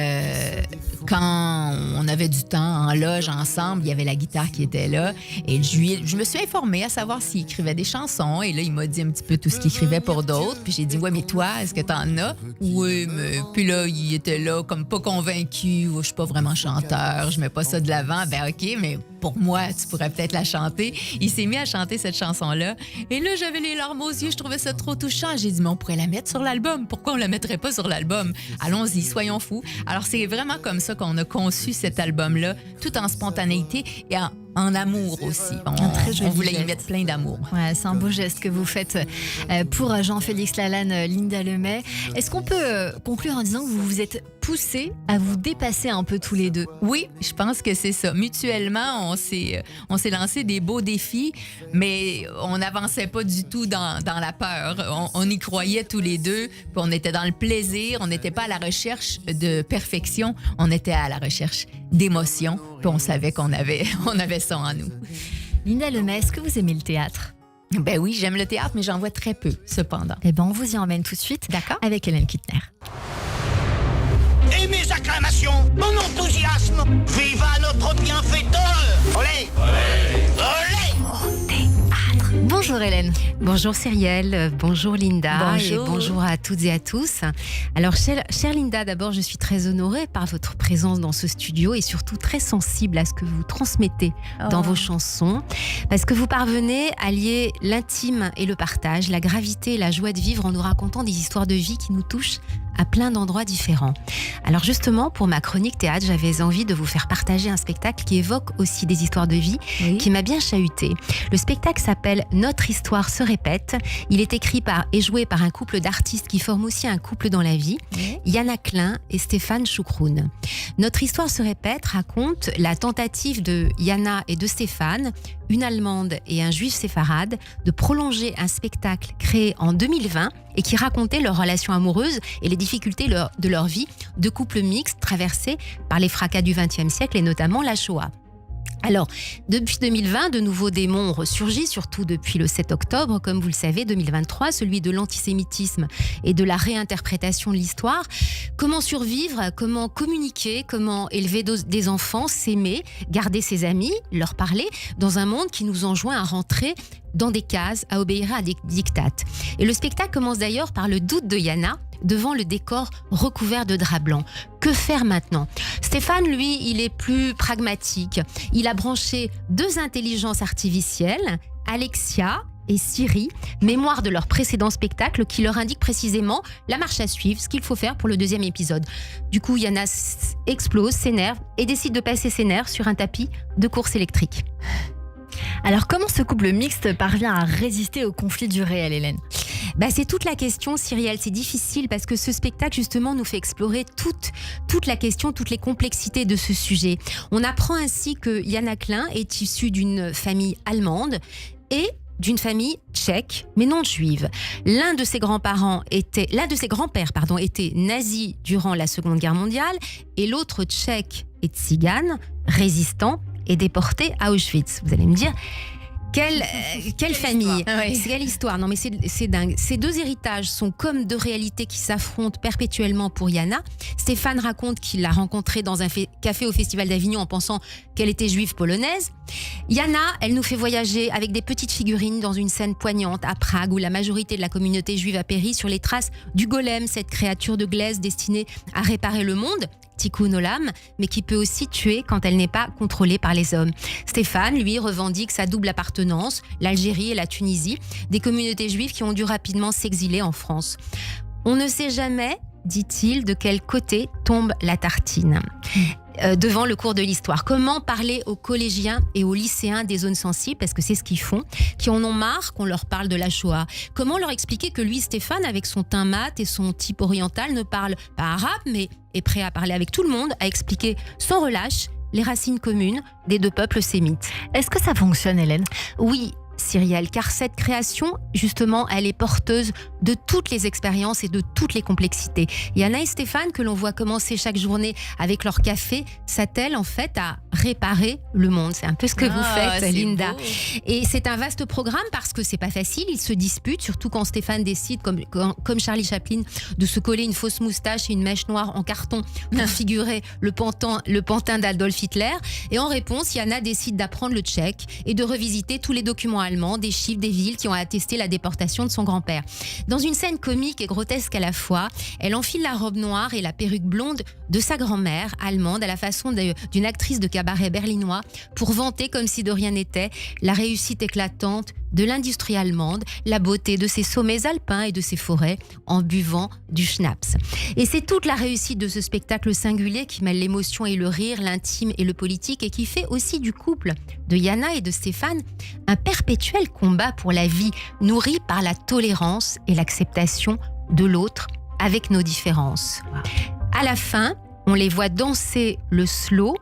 quand on avait du temps en loge ensemble, il y avait la guitare qui était là. Et je me suis informée à savoir s'il écrivait des chansons. Et là, il m'a dit un petit peu tout ce qu'il écrivait pour d'autres. Puis j'ai dit, ouais, mais toi, est-ce que t'en as? Oui, mais... Puis là, il était là comme pas convaincu. Je suis pas vraiment chanteur, je mets pas ça de l'avant. Ben OK, mais pour moi, tu pourrais peut-être la chanter. Il s'est mis à chanter cette chanson-là. Et là, j'avais les larmes aux yeux, je trouvais ça trop touchant. J'ai dit, mais on pourrait la mettre sur l'album. Pourquoi on la mettrait pas sur l'album? Allons-y, soyons fous. Alors, c'est vraiment comme ça qu'on a conçu cet album-là, tout en spontanéité et en amour aussi. On voulait y mettre plein d'amour. Ouais, c'est un beau geste que vous faites pour Jean-Félix Lalanne, Linda Lemay. Est-ce qu'on peut conclure en disant que vous vous êtes poussés à vous dépasser un peu tous les deux? Oui, je pense que c'est ça. Mutuellement, on s'est lancé des beaux défis, mais on n'avançait pas du tout dans la peur. On y croyait tous les deux, puis on était dans le plaisir. On n'était pas à la recherche de perfection, on était à la recherche d'émotion, puis on savait qu'on avait ça en nous. Linda Lemay, est-ce que vous aimez le théâtre? Ben oui, j'aime le théâtre, mais j'en vois très peu, cependant. Eh ben, on vous y emmène tout de suite. D'accord. Avec Hélène Kuttner. Et mes acclamations, mon enthousiasme, viva notre bienfaiteur! Olé! Olé! Olé! Bonjour Bonjour Hélène. Bonjour Cyrielle, bonjour Linda Bonjour. et bonjour à toutes et à tous. Alors chère Linda, d'abord je suis très honorée par votre présence dans ce studio et surtout très sensible à ce que vous transmettez dans vos chansons parce que vous parvenez à lier l'intime et le partage, la gravité et la joie de vivre en nous racontant des histoires de vie qui nous touchent à plein d'endroits différents. Alors justement, pour ma chronique théâtre, j'avais envie de vous faire partager un spectacle qui évoque aussi des histoires de vie qui m'a bien chahuté. Le spectacle s'appelle Notre histoire se répète. Il est écrit et joué par un couple d'artistes qui forment aussi un couple dans la vie, Yana Klein et Stéphane Choukroun. Notre histoire se répète raconte la tentative de Yana et de Stéphane, une Allemande et un Juif séfarade, de prolonger un spectacle créé en 2020 et qui racontait leur relation amoureuse et les difficultés de leur vie de couple mixte traversés par les fracas du XXe siècle et notamment la Shoah. Alors, depuis 2020, de nouveaux démons ont ressurgi, surtout depuis le 7 octobre, comme vous le savez, 2023, celui de l'antisémitisme et de la réinterprétation de l'histoire. Comment survivre, comment communiquer, comment élever des enfants, s'aimer, garder ses amis, leur parler, dans un monde qui nous enjoint à rentrer dans des cases, à obéir à des dictates. Et le spectacle commence d'ailleurs par le doute de Yana, devant le décor recouvert de drap blanc. Que faire maintenant ? Stéphane, lui, il est plus pragmatique. Il a branché 2 intelligences artificielles, Alexia et Siri, mémoire de leur précédent spectacle, qui leur indique précisément la marche à suivre, ce qu'il faut faire pour le 2e épisode. Du coup, Yana explose, s'énerve et décide de passer ses nerfs sur un tapis de course électrique. Alors comment ce couple mixte parvient à résister au conflit du réel, Hélène ? C'est toute la question, Cyrielle. C'est difficile parce que ce spectacle, justement, nous fait explorer toute la question, toutes les complexités de ce sujet. On apprend ainsi que Yana Klein est issue d'une famille allemande et d'une famille tchèque, mais non juive. L'un de ses grands-pères était nazi durant la Seconde Guerre mondiale et l'autre tchèque et tzigane, résistant et déporté à Auschwitz. Vous allez me dire, quelle famille, quelle histoire. Non mais c'est dingue. Ces 2 héritages sont comme 2 réalités qui s'affrontent perpétuellement pour Yana. Stéphane raconte qu'il l'a rencontrée dans un café au Festival d'Avignon en pensant qu'elle était juive polonaise. Yana, elle nous fait voyager avec des petites figurines dans une scène poignante à Prague où la majorité de la communauté juive a péri sur les traces du golem, cette créature de glaise destinée à réparer le monde. Tikkun Olam, mais qui peut aussi tuer quand elle n'est pas contrôlée par les hommes. Stéphane, lui, revendique sa double appartenance, l'Algérie et la Tunisie, des communautés juives qui ont dû rapidement s'exiler en France. On ne sait jamais, dit-il, de quel côté tombe la tartine. Devant le cours de l'histoire. Comment parler aux collégiens et aux lycéens des zones sensibles, parce que c'est ce qu'ils font, qui en ont marre qu'on leur parle de la Shoah. Comment leur expliquer que lui, Stéphane, avec son teint mat et son type oriental, ne parle pas arabe, mais est prêt à parler avec tout le monde, à expliquer sans relâche les racines communes des 2 peuples sémites. Est-ce que ça fonctionne, Hélène ? Oui, Cyrielle, car cette création, justement, elle est porteuse de toutes les expériences et de toutes les complexités. Yana et Stéphane, que l'on voit commencer chaque journée avec leur café, s'attellent en fait à réparer le monde. C'est un peu ce que vous faites, Linda. Beau. Et c'est un vaste programme parce que c'est pas facile, ils se disputent, surtout quand Stéphane décide, comme Charlie Chaplin, de se coller une fausse moustache et une mèche noire en carton pour figurer le pantin d'Adolf Hitler. Et en réponse, Yana décide d'apprendre le tchèque et de revisiter tous les documents allemands, des chiffres, des villes qui ont attesté la déportation de son grand-père. Dans une scène comique et grotesque à la fois, elle enfile la robe noire et la perruque blonde de sa grand-mère allemande à la façon d'une actrice de cabaret berlinois pour vanter comme si de rien n'était la réussite éclatante de l'industrie allemande, la beauté de ses sommets alpins et de ses forêts en buvant du schnapps. Et c'est toute la réussite de ce spectacle singulier qui mêle l'émotion et le rire, l'intime et le politique et qui fait aussi du couple de Yana et de Stéphane un perpétuel combat pour la vie nourri par la tolérance et l'acceptation de l'autre avec nos différences. À la fin, on les voit danser le slow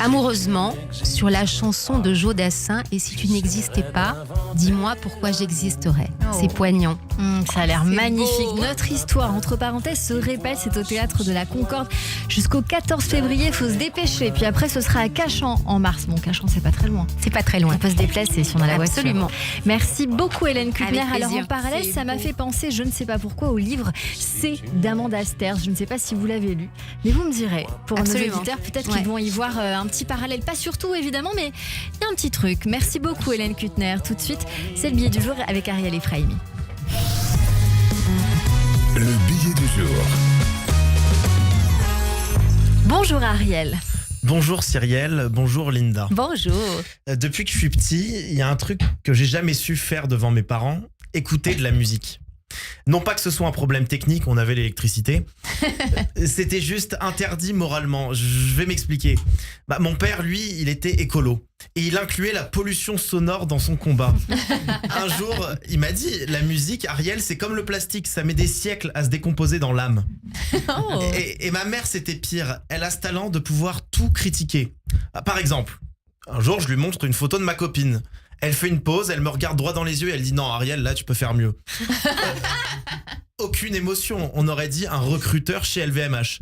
amoureusement sur la chanson de Joe Dassin et si tu n'existais pas, dis-moi pourquoi j'existerais. C'est poignant. Ça a l'air magnifique. Beau. Notre histoire, entre parenthèses, se répète. C'est au Théâtre de la Concorde jusqu'au 14 février. Il faut se dépêcher. Puis après, ce sera à Cachan en mars. Bon, Cachan, c'est pas très loin. C'est pas très loin. On peut se déplacer si on a la voiture. Absolument. Merci beaucoup, Hélène Kuttner. Alors en parallèle, ça m'a fait penser, je ne sais pas pourquoi, au livre C d'Amanda Sters. Je ne sais pas si vous l'avez lu, mais vous me direz. Pour nos auditeurs, peut-être qu'ils vont y voir un petit parallèle, pas surtout évidemment, mais il y a un petit truc. Merci beaucoup Hélène Kuttner. Tout de suite, c'est le billet du jour avec Ariel Efraimi. Le billet du jour. Bonjour Ariel. Bonjour Cyrielle, bonjour Linda. Bonjour. Depuis que je suis petit, il y a un truc que j'ai jamais su faire devant mes parents, écouter de la musique. Non pas que ce soit un problème technique, on avait l'électricité. C'était juste interdit moralement. Je vais m'expliquer. Mon père, lui, il était écolo. Et il incluait la pollution sonore dans son combat. Un jour, il m'a dit, la musique, Ariel, c'est comme le plastique, ça met des siècles à se décomposer dans l'âme. Oh. Et ma mère, c'était pire. Elle a ce talent de pouvoir tout critiquer. Par exemple, un jour, je lui montre une photo de ma copine. Elle fait une pause, elle me regarde droit dans les yeux et elle dit « Non, Ariel, là, tu peux faire mieux. » Aucune émotion, on aurait dit un recruteur chez LVMH.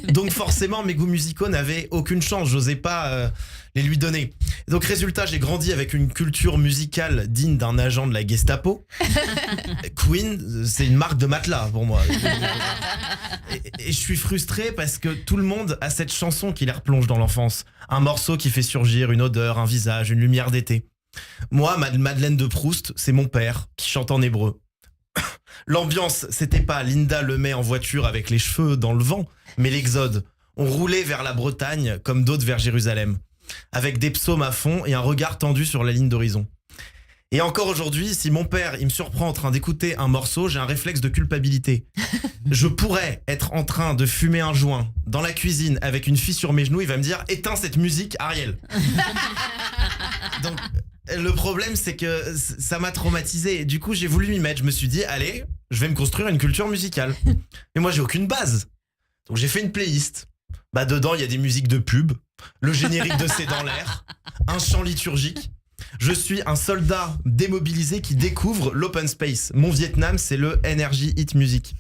Donc forcément, mes goûts musicaux n'avaient aucune chance, j'osais pas les lui donner. Donc résultat, j'ai grandi avec une culture musicale digne d'un agent de la Gestapo. Queen, c'est une marque de matelas pour moi. Et je suis frustré parce que tout le monde a cette chanson qui les replonge dans l'enfance. Un morceau qui fait surgir une odeur, un visage, une lumière d'été. Moi, Madeleine de Proust, c'est mon père qui chante en hébreu. L'ambiance, c'était pas Linda Lemay en voiture avec les cheveux dans le vent, mais l'exode. On roulait vers la Bretagne comme d'autres vers Jérusalem, avec des psaumes à fond et un regard tendu sur la ligne d'horizon. Et encore aujourd'hui, si mon père il me surprend en train d'écouter un morceau, j'ai un réflexe de culpabilité. Je pourrais être en train de fumer un joint dans la cuisine avec une fille sur mes genoux, il va me dire « Éteins cette musique, Ariel !» Donc, le problème, c'est que ça m'a traumatisé. Du coup, j'ai voulu m'y mettre. Je me suis dit, allez, je vais me construire une culture musicale. Mais moi, j'ai aucune base. Donc, j'ai fait une playlist. Dedans, il y a des musiques de pub, le générique de C'est dans l'air, un chant liturgique. Je suis un soldat démobilisé qui découvre l'open space. Mon Vietnam, c'est le Energy Hit Music.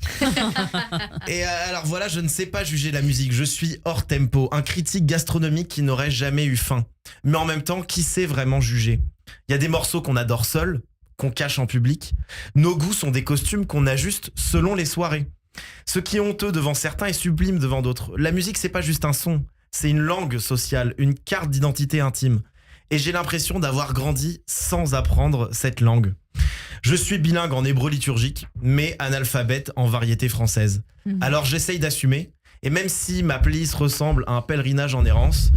Et alors voilà, je ne sais pas juger la musique. Je suis hors tempo, un critique gastronomique qui n'aurait jamais eu faim. Mais en même temps, qui sait vraiment juger ? Il y a des morceaux qu'on adore seuls, qu'on cache en public. Nos goûts sont des costumes qu'on ajuste selon les soirées. Ce qui est honteux devant certains est sublime devant d'autres. La musique, c'est pas juste un son, c'est une langue sociale, une carte d'identité intime. Et j'ai l'impression d'avoir grandi sans apprendre cette langue. Je suis bilingue en hébreu liturgique, mais analphabète en variété française. Alors j'essaye d'assumer, et même si ma playlist ressemble à un pèlerinage en errance,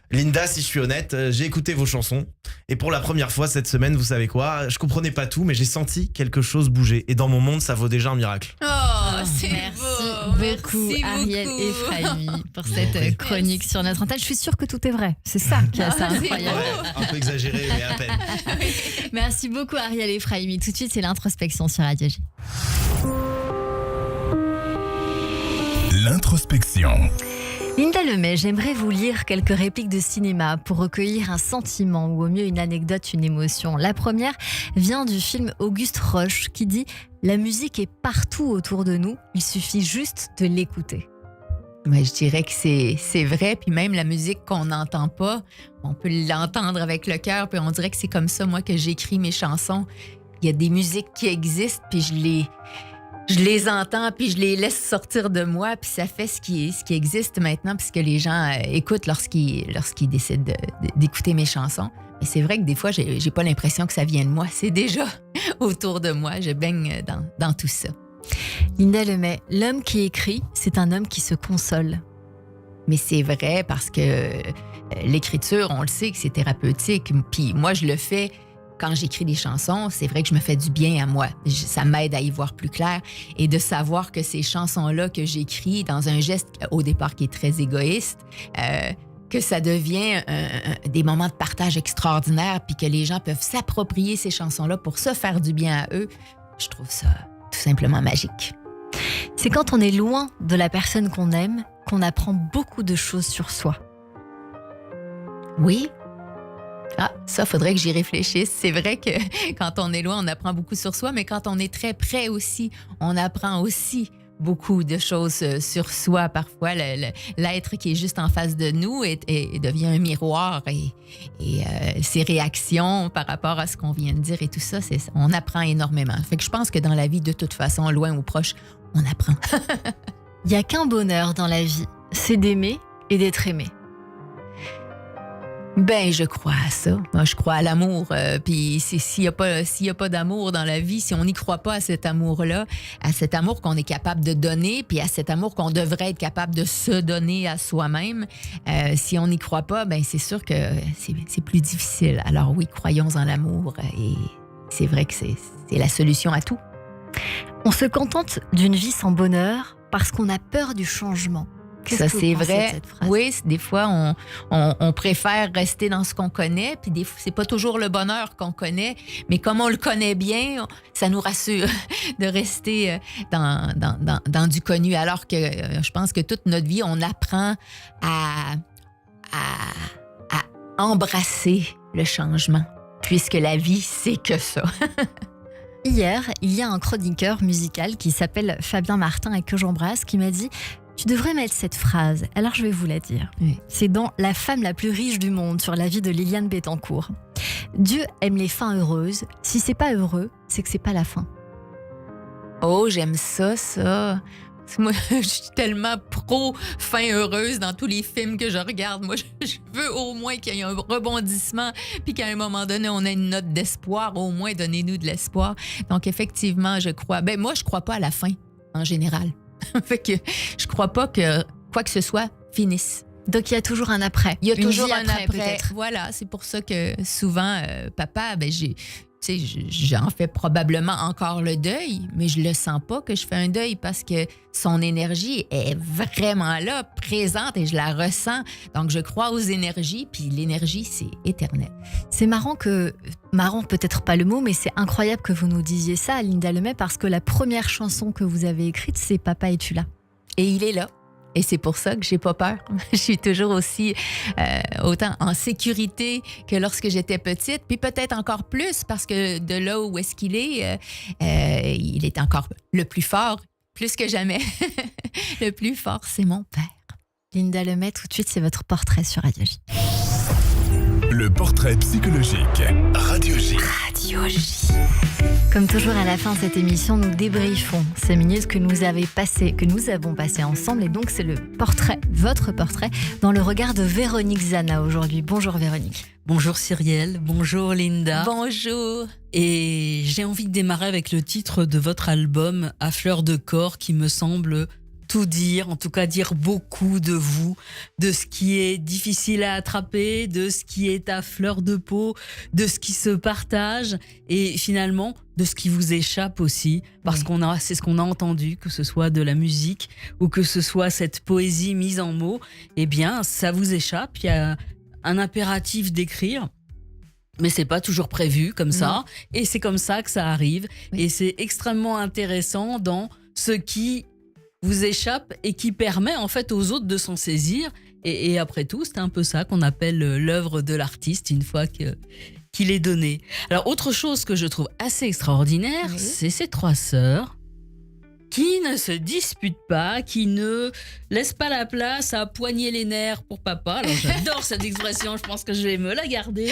Linda, si je suis honnête, j'ai écouté vos chansons, et pour la première fois cette semaine, vous savez quoi, je comprenais pas tout, mais j'ai senti quelque chose bouger, et dans mon monde, ça vaut déjà un miracle. Oh, c'est Merci beau. beaucoup Merci Ariel beaucoup. Efraimi pour cette chronique sur notre antenne. Je suis sûre que tout est vrai. C'est ça qui est assez incroyable. Ouais, un peu exagéré, mais à peine. Merci beaucoup Ariel Efraimi. Tout de suite, c'est l'introspection sur Radio J. L'introspection. Linda Lemay, j'aimerais vous lire quelques répliques de cinéma pour recueillir un sentiment ou au mieux une anecdote, une émotion. La première vient du film Auguste Roche qui dit « La musique est partout autour de nous, il suffit juste de l'écouter ». Ouais, je dirais que c'est vrai. Puis même la musique qu'on n'entend pas, on peut l'entendre avec le cœur. Puis on dirait que c'est comme ça, moi, que j'écris mes chansons. Il y a des musiques qui existent, puis je les entends, puis je les laisse sortir de moi, puis ça fait ce qui existe maintenant, puis ce que les gens écoutent lorsqu'ils décident d'écouter mes chansons. Mais c'est vrai que des fois, j'ai pas l'impression que ça vient de moi. C'est déjà autour de moi. Je baigne dans tout ça. Linda Lemay, l'homme qui écrit, c'est un homme qui se console. Mais c'est vrai parce que l'écriture, on le sait que c'est thérapeutique. Puis moi, je le fais quand j'écris des chansons. C'est vrai que je me fais du bien à moi. Ça m'aide à y voir plus clair et de savoir que ces chansons-là que j'écris dans un geste au départ qui est très égoïste, que ça devient des moments de partage extraordinaires puis que les gens peuvent s'approprier ces chansons-là pour se faire du bien à eux. Je trouve ça tout simplement magique. C'est quand on est loin de la personne qu'on aime qu'on apprend beaucoup de choses sur soi. Oui. Ah, ça, faudrait que j'y réfléchisse. C'est vrai que quand on est loin, on apprend beaucoup sur soi, mais quand on est très près aussi, on apprend aussi beaucoup de choses sur soi. Parfois, l'être qui est juste en face de nous devient un miroir et ses réactions par rapport à ce qu'on vient de dire et tout ça, on apprend énormément. Fait que je pense que dans la vie, de toute façon, loin ou proche, on apprend. Il n'y a qu'un bonheur dans la vie, c'est d'aimer et d'être aimé. Ben, je crois à ça. Moi, je crois à l'amour. Puis s'il y a pas d'amour dans la vie, si on n'y croit pas à cet amour-là, à cet amour qu'on est capable de donner, puis à cet amour qu'on devrait être capable de se donner à soi-même, si on n'y croit pas, ben c'est sûr que c'est plus difficile. Alors oui, croyons en l'amour. Et c'est vrai que c'est la solution à tout. On se contente d'une vie sans bonheur parce qu'on a peur du changement. Ça, c'est vrai. Oui, des fois, on préfère rester dans ce qu'on connaît, puis des fois, c'est pas toujours le bonheur qu'on connaît, mais comme on le connaît bien, ça nous rassure de rester dans du connu, alors que je pense que toute notre vie, on apprend à embrasser le changement, puisque la vie, c'est que ça. Hier, il y a un chroniqueur musical qui s'appelle Fabien Martin et que j'embrasse, qui m'a dit: tu devrais mettre cette phrase. Alors je vais vous la dire. Oui. C'est dans La femme la plus riche du monde, sur la vie de Liliane Bettencourt. Dieu aime les fins heureuses. Si c'est pas heureux, c'est que c'est pas la fin. Oh, j'aime ça. Moi, je suis tellement pro-fin heureuse dans tous les films que je regarde. Moi, je veux au moins qu'il y ait un rebondissement, puis qu'à un moment donné, on ait une note d'espoir. Au moins, donnez-nous de l'espoir. Donc, effectivement, je crois. Ben, moi, je crois pas à la fin, en général. Fait que je crois pas que quoi que ce soit finisse. Donc il y a toujours un après. Il y a toujours un après. Peut-être. Voilà, c'est pour ça que souvent, papa, ben j'en fais probablement encore le deuil, mais je le sens pas que je fais un deuil parce que son énergie est vraiment là, présente, et je la ressens. Donc je crois aux énergies, puis l'énergie, c'est éternel. C'est marrant peut-être pas le mot, mais c'est incroyable que vous nous disiez ça, Linda Lemay, parce que la première chanson que vous avez écrite, c'est Papa, es-tu là? Et il est là. Et c'est pour ça que j'ai pas peur. Je suis toujours aussi autant en sécurité que lorsque j'étais petite, puis peut-être encore plus parce que de là où est-ce qu'il est, il est encore le plus fort, plus que jamais. Le plus fort, c'est mon père. Linda Lemay, tout de suite, c'est votre portrait sur Radio J. Le portrait psychologique. Radio J. Radio J. Comme toujours à la fin de cette émission, nous débriefons ces minutes que nous avons passées ensemble, et donc c'est le portrait, votre portrait, dans le regard de Véronique Zana aujourd'hui. Bonjour Véronique. Bonjour Cyrielle, bonjour Linda. Bonjour. Et j'ai envie de démarrer avec le titre de votre album À fleur de corps, qui me semble tout dire, en tout cas dire beaucoup de vous, de ce qui est difficile à attraper, de ce qui est à fleur de peau, de ce qui se partage, et finalement de ce qui vous échappe aussi, parce que c'est ce qu'on a entendu, que ce soit de la musique ou que ce soit cette poésie mise en mots, eh bien ça vous échappe, il y a un impératif d'écrire. Mais c'est pas toujours prévu comme ça, et c'est comme ça que ça arrive, et c'est extrêmement intéressant dans ce qui vous échappe et qui permet en fait aux autres de s'en saisir, et après tout c'est un peu ça qu'on appelle l'œuvre de l'artiste une fois qu'il est donné. Alors autre chose que je trouve assez extraordinaire, c'est ces trois sœurs qui ne se disputent pas, qui ne laissent pas la place à poigner les nerfs pour papa. Alors j'adore cette expression, je pense que je vais me la garder.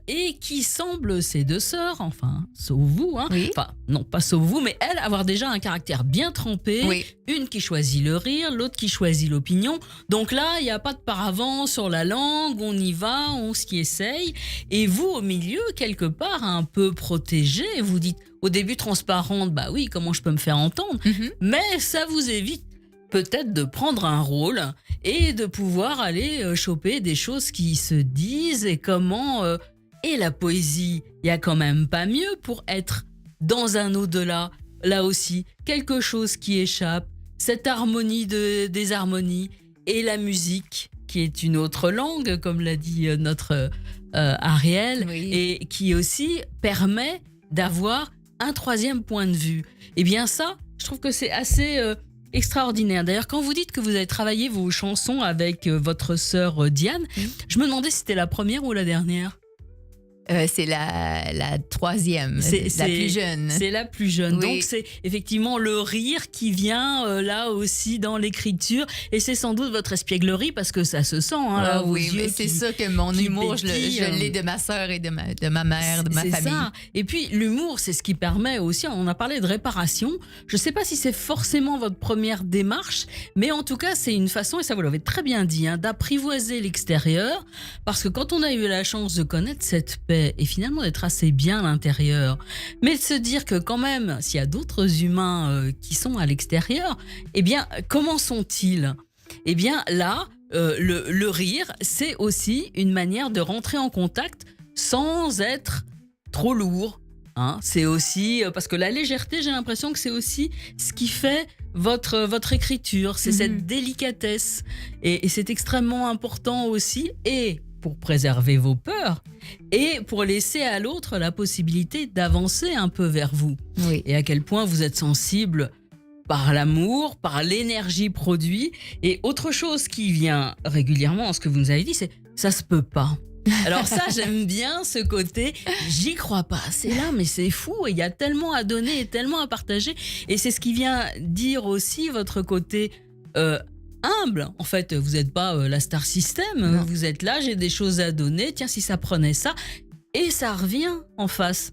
Et qui semblent, ces deux sœurs, enfin, sauf vous, enfin, non pas sauf vous, mais elles, avoir déjà un caractère bien trempé. Une qui choisit le rire, l'autre qui choisit l'opinion. Donc là, il n'y a pas de paravent sur la langue, on y va, on s'y essaye. Et vous, au milieu, quelque part, un peu protégé, vous dites, au début transparente, bah oui, comment je peux me faire entendre, mais ça vous évite peut-être de prendre un rôle et de pouvoir aller choper des choses qui se disent, et comment... et la poésie, il n'y a quand même pas mieux pour être dans un au-delà, là aussi, quelque chose qui échappe, cette harmonie des harmonies, et la musique, qui est une autre langue, comme l'a dit notre Ariel, et qui aussi permet d'avoir un troisième point de vue. Eh bien ça, je trouve que c'est assez extraordinaire. D'ailleurs, quand vous dites que vous avez travaillé vos chansons avec votre sœur Diane, je me demandais si c'était la première ou la dernière. C'est la troisième, la plus jeune. C'est la plus jeune. Oui. Donc, c'est effectivement le rire qui vient là aussi dans l'écriture. Et c'est sans doute votre espièglerie parce que ça se sent. Hein, là, vos yeux mais c'est qui- sûr que mon qui humour, je pétillent. l'ai de ma sœur et de ma mère, de ma C'est famille. ça. Et puis, l'humour, c'est ce qui permet aussi, on a parlé de réparation. Je ne sais pas si c'est forcément votre première démarche, mais en tout cas, c'est une façon, et ça vous l'avez très bien dit, hein, d'apprivoiser l'extérieur. Parce que quand on a eu la chance de connaître cette paix et finalement d'être assez bien à l'intérieur, mais de se dire que quand même, s'il y a d'autres humains qui sont à l'extérieur, eh bien, comment sont-ils ? Eh bien, là, le rire, c'est aussi une manière de rentrer en contact sans être trop lourd. Hein. C'est aussi, parce que la légèreté, j'ai l'impression que c'est aussi ce qui fait votre écriture, c'est cette délicatesse. Et c'est extrêmement important aussi, et pour préserver vos peurs, et pour laisser à l'autre la possibilité d'avancer un peu vers vous. Oui. Et à quel point vous êtes sensible par l'amour, par l'énergie produite. Et autre chose qui vient régulièrement dans ce que vous nous avez dit, c'est « ça se peut pas ». Alors ça, j'aime bien ce côté, j'y crois pas, c'est là, mais c'est fou, et il y a tellement à donner et tellement à partager. Et c'est ce qui vient dire aussi votre côté humble. En fait, vous n'êtes pas la star system, Non. vous êtes là, j'ai des choses à donner, tiens, si ça prenait ça, et ça revient en face.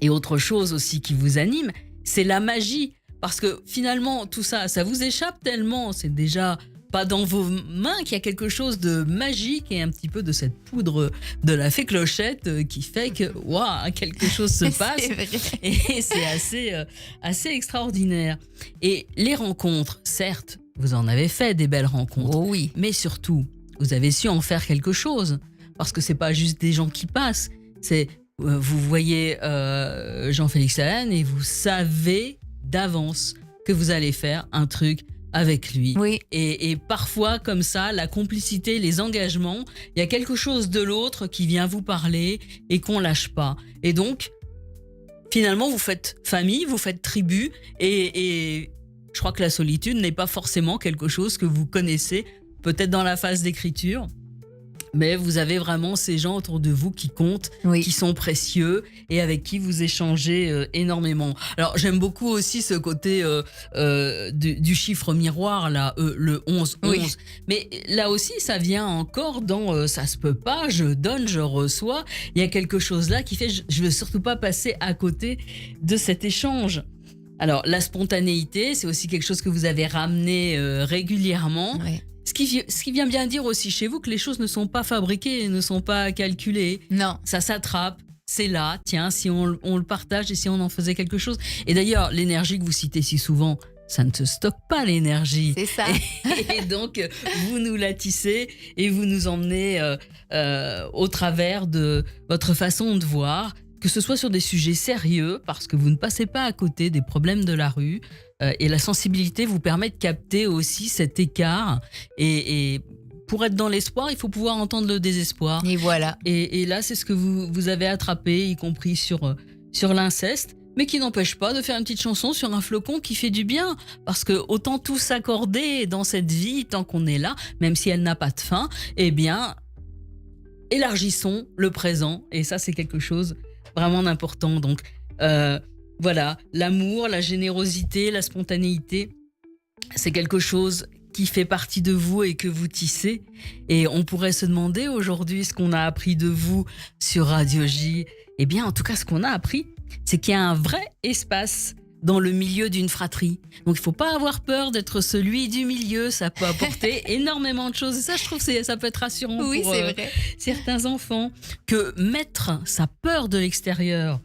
Et autre chose aussi qui vous anime, c'est la magie. Parce que finalement, tout ça, ça vous échappe tellement, c'est déjà pas dans vos mains qu'il y a quelque chose de magique et un petit peu de cette poudre de la fée Clochette qui fait que, waouh, quelque chose se passe. C'est vrai. Et c'est assez extraordinaire. Et les rencontres, certes, vous en avez fait des belles rencontres. Oh oui. Mais surtout, vous avez su en faire quelque chose. Parce que c'est pas juste des gens qui passent. C'est, vous voyez Jean-Félix Lalanne et vous savez d'avance que vous allez faire un truc avec lui. Oui. Et parfois, comme ça, la complicité, les engagements, il y a quelque chose de l'autre qui vient vous parler et qu'on lâche pas. Et donc, finalement, vous faites famille, vous faites tribu, et je crois que la solitude n'est pas forcément quelque chose que vous connaissez, peut-être dans la phase d'écriture, mais vous avez vraiment ces gens autour de vous qui comptent, Oui. qui sont précieux et avec qui vous échangez énormément. Alors, j'aime beaucoup aussi ce côté du chiffre miroir, là, le 11-11. Oui. Mais là aussi, ça vient encore dans ça se peut pas, je donne, je reçois. Il y a quelque chose là qui fait je veux surtout pas passer à côté de cet échange. Alors, la spontanéité, c'est aussi quelque chose que vous avez ramené régulièrement. Oui. Ce qui vient bien dire aussi chez vous que les choses ne sont pas fabriquées, ne sont pas calculées. Non. Ça s'attrape, c'est là, tiens, si on le partage et si on en faisait quelque chose. Et d'ailleurs, l'énergie que vous citez si souvent, ça ne se stocke pas, l'énergie. C'est ça. Et donc, vous nous la tissez et vous nous emmenez au travers de votre façon de voir, que ce soit sur des sujets sérieux, parce que vous ne passez pas à côté des problèmes de la rue, et la sensibilité vous permet de capter aussi cet écart. Et pour être dans l'espoir, il faut pouvoir entendre le désespoir. Et voilà. Et là, c'est ce que vous avez attrapé, y compris sur l'inceste, mais qui n'empêche pas de faire une petite chanson sur un flocon qui fait du bien. Parce que autant tout s'accorder dans cette vie, tant qu'on est là, même si elle n'a pas de fin, eh bien, élargissons le présent. Et ça, c'est quelque chose vraiment d'important. Donc, voilà, l'amour, la générosité, la spontanéité, c'est quelque chose qui fait partie de vous et que vous tissez. Et on pourrait se demander aujourd'hui ce qu'on a appris de vous sur Radio J. Eh bien, en tout cas, ce qu'on a appris, c'est qu'il y a un vrai espace dans le milieu d'une fratrie. Donc, il ne faut pas avoir peur d'être celui du milieu. Ça peut apporter énormément de choses. Et ça, je trouve que ça peut être rassurant Oui, pour c'est vrai. certains enfants. Que mettre sa peur de l'extérieur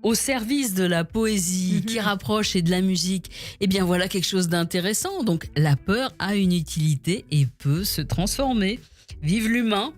au service de la poésie qui rapproche et de la musique, eh bien voilà quelque chose d'intéressant. Donc la peur a une utilité et peut se transformer. Vive l'humain.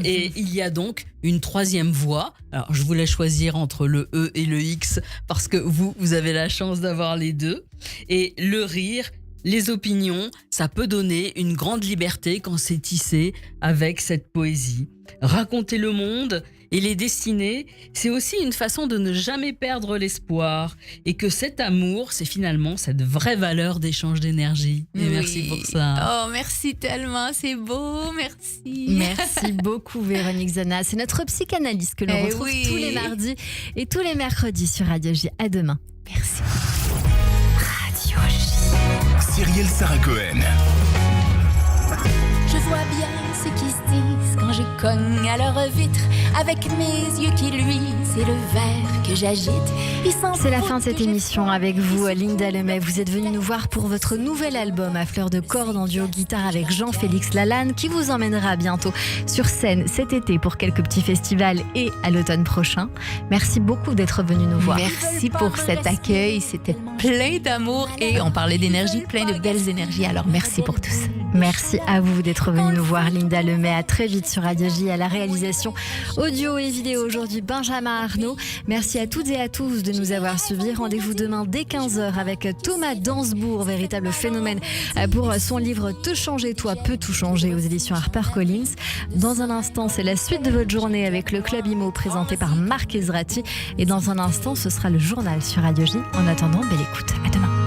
Et il y a donc une troisième voie. Alors je voulais choisir entre le E et le X parce que vous avez la chance d'avoir les deux. Et le rire, les opinions, ça peut donner une grande liberté quand c'est tissé avec cette poésie. Raconter le monde Et les dessiner, c'est aussi une façon de ne jamais perdre l'espoir. Et que cet amour, c'est finalement cette vraie valeur d'échange d'énergie. Et merci pour ça. Oh, merci tellement, c'est beau, merci. Merci beaucoup Véronique Zana. C'est notre psychanalyste que l'on retrouve tous les mardis et tous les mercredis sur Radio J. À demain. Merci. Radio J. Cyrielle Sarah Cohen. Je vois bien ce qui se disent quand je cogne à leur vitre avec mes yeux qui luisent et le verre que j'agite. C'est la fin de cette émission avec vous, Linda Lemay. Vous êtes venue nous voir pour votre nouvel album à fleur de cordes en duo guitare avec Jean-Félix Lalanne qui vous emmènera bientôt sur scène cet été pour quelques petits festivals et à l'automne prochain. Merci beaucoup d'être venu nous voir. Merci pour cet accueil, c'était plein d'amour et on parlait d'énergie, plein de belles énergies, alors merci pour tous. Merci à vous d'être venu nous voir, Linda Lemay. À très vite sur Radio J, à la réalisation audio et vidéo aujourd'hui Benjamin Arnaud. Merci à toutes et à tous de nous avoir suivis. Rendez-vous demain dès 15h avec Thomas Dansbourg, véritable phénomène pour son livre Te changer toi peut tout changer aux éditions HarperCollins. Dans un instant, c'est la suite de votre journée avec le Club Imo présenté par Marc Ezrati. Et dans un instant, ce sera le journal sur Radio J. En attendant, belle écoute. À demain.